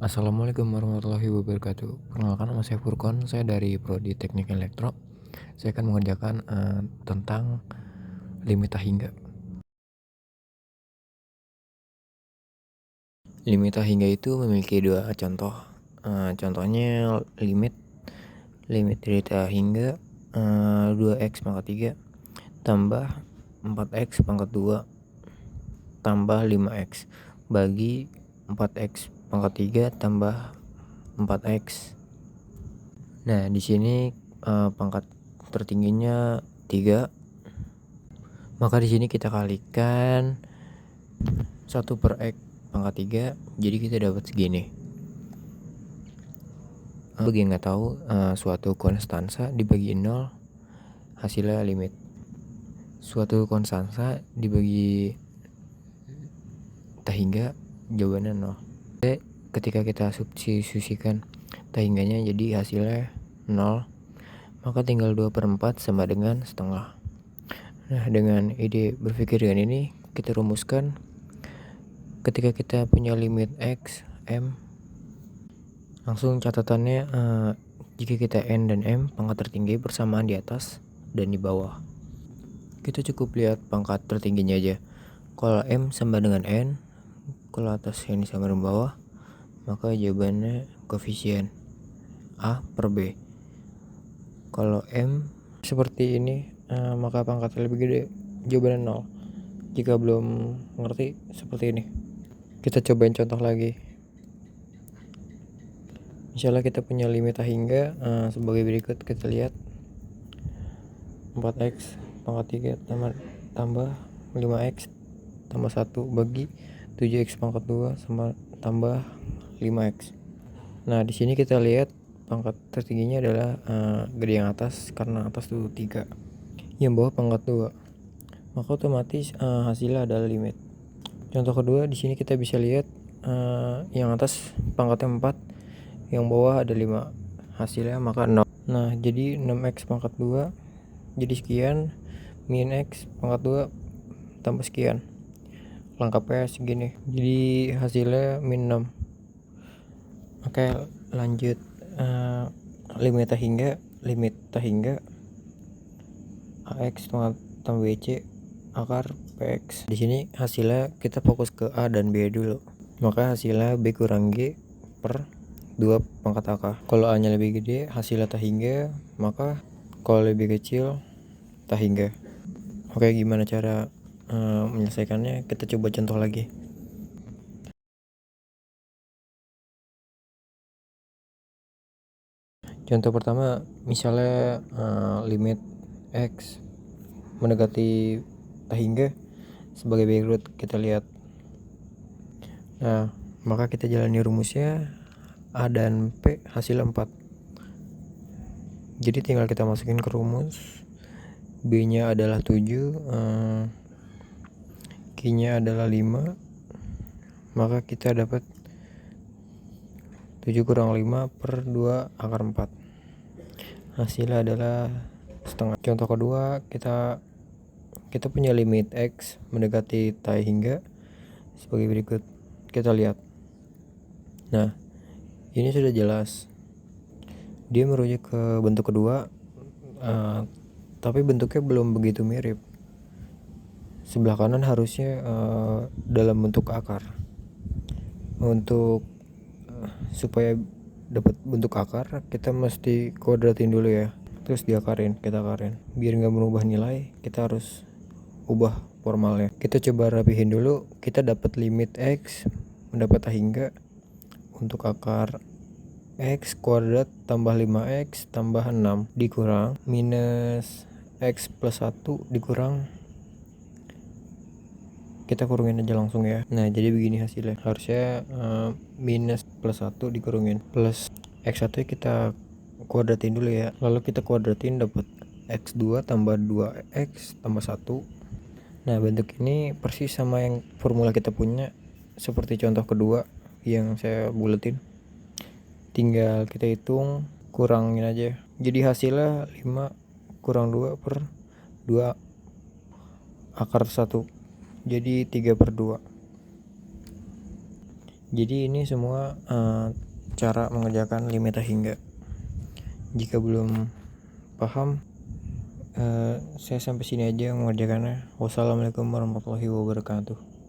Assalamualaikum warahmatullahi wabarakatuh. Perkenalkan, nama saya Furkon, saya dari Prodi Teknik Elektro. Saya akan mengerjakan tentang limit hingga. Limit hingga itu memiliki dua contoh. Contohnya limit dari hingga 2x pangkat 3 tambah 4x pangkat 2 tambah 5x bagi 4x pangkat 3 tambah 4x. Nah, di sini pangkat tertingginya 3. Maka di sini kita kalikan 1/x pangkat 3, jadi kita dapat segini. Bagi yang nggak tahu, suatu konstansa dibagi 0 hasilnya limit. Suatu konstansa dibagi hingga jawabannya 0. Ketika kita substitusikan hingganya jadi hasilnya 0, maka tinggal 2/4 sama dengan setengah. Nah, dengan ide berpikir dengan ini kita rumuskan ketika kita punya limit x, m. Langsung catatannya, jika kita n dan m pangkat tertinggi bersamaan di atas dan di bawah, kita cukup lihat pangkat tertingginya aja. Kalau m sama dengan n, kalau atas ini sama dengan bawah, maka jawabannya koefisien a per b. Kalau m seperti ini, maka pangkatnya lebih gede, jawabannya 0. Jika belum ngerti seperti ini, kita cobain contoh lagi. Misalnya kita punya limit hingga sebagai berikut. Kita lihat 4x pangkat 3 tambah 5x tambah 1 bagi 7x pangkat 2 sama tambah 5x. Nah, di sini kita lihat pangkat tertingginya adalah gede yang atas, karena atas itu 3, yang bawah pangkat 2. Maka otomatis hasilnya adalah limit. Contoh kedua, di sini kita bisa lihat yang atas pangkatnya 4, yang bawah ada 5, hasilnya maka 0. Nah, jadi 6x pangkat 2 jadi sekian, min x pangkat 2 tambah sekian, lengkapnya segini, jadi hasilnya min 6. Oke, lanjut. Limit hingga ax tambah bc akar px. Di sini hasilnya kita fokus ke a dan b dulu, maka hasilnya b kurang g per 2 pangkat akar. Kalau a nya lebih gede hasilnya hingga, maka kalau lebih kecil hingga. Oke, gimana cara menyelesaikannya? Kita coba contoh lagi. Contoh pertama, misalnya limit x mendekati hingga sebagai berikut. Kita lihat. Nah, maka kita jalani rumusnya. A dan P hasil 4. Jadi tinggal kita masukin ke rumus. B nya adalah 7, Q nya adalah 5. Maka kita dapat 7 kurang 5 per 2 akar 4. Hasilnya adalah setengah. Contoh kedua, kita punya limit x mendekati hingga sebagai berikut. Kita lihat. Nah, ini sudah jelas. Dia merujuk ke bentuk kedua, tapi bentuknya belum begitu mirip. Sebelah kanan harusnya dalam bentuk akar. Untuk supaya dapat bentuk akar, kita mesti kuadratin dulu ya, terus kita akarin. Biar nggak merubah nilai, kita harus ubah formalnya. Kita coba rapihin dulu. Kita dapat limit x mendapat hingga untuk akar x kuadrat tambah 5x tambah 6 dikurang minus x plus 1 dikurang, kita kurungin aja langsung ya. Nah, jadi begini hasilnya. Harusnya minus plus 1 dikurungin plus x1 kita kuadratin dulu ya. Lalu kita kuadratin dapat x2 tambah 2x tambah 1. Nah, bentuk ini persis sama yang formula kita punya, seperti contoh kedua yang saya buletin. Tinggal kita hitung, kurangin aja. Jadi hasilnya 5 kurang 2 per 2 akar 1. Jadi 3/2. Jadi ini semua cara mengerjakan limit A hingga. Jika belum paham, saya sampai sini aja mengerjakannya. Wassalamualaikum warahmatullahi wabarakatuh.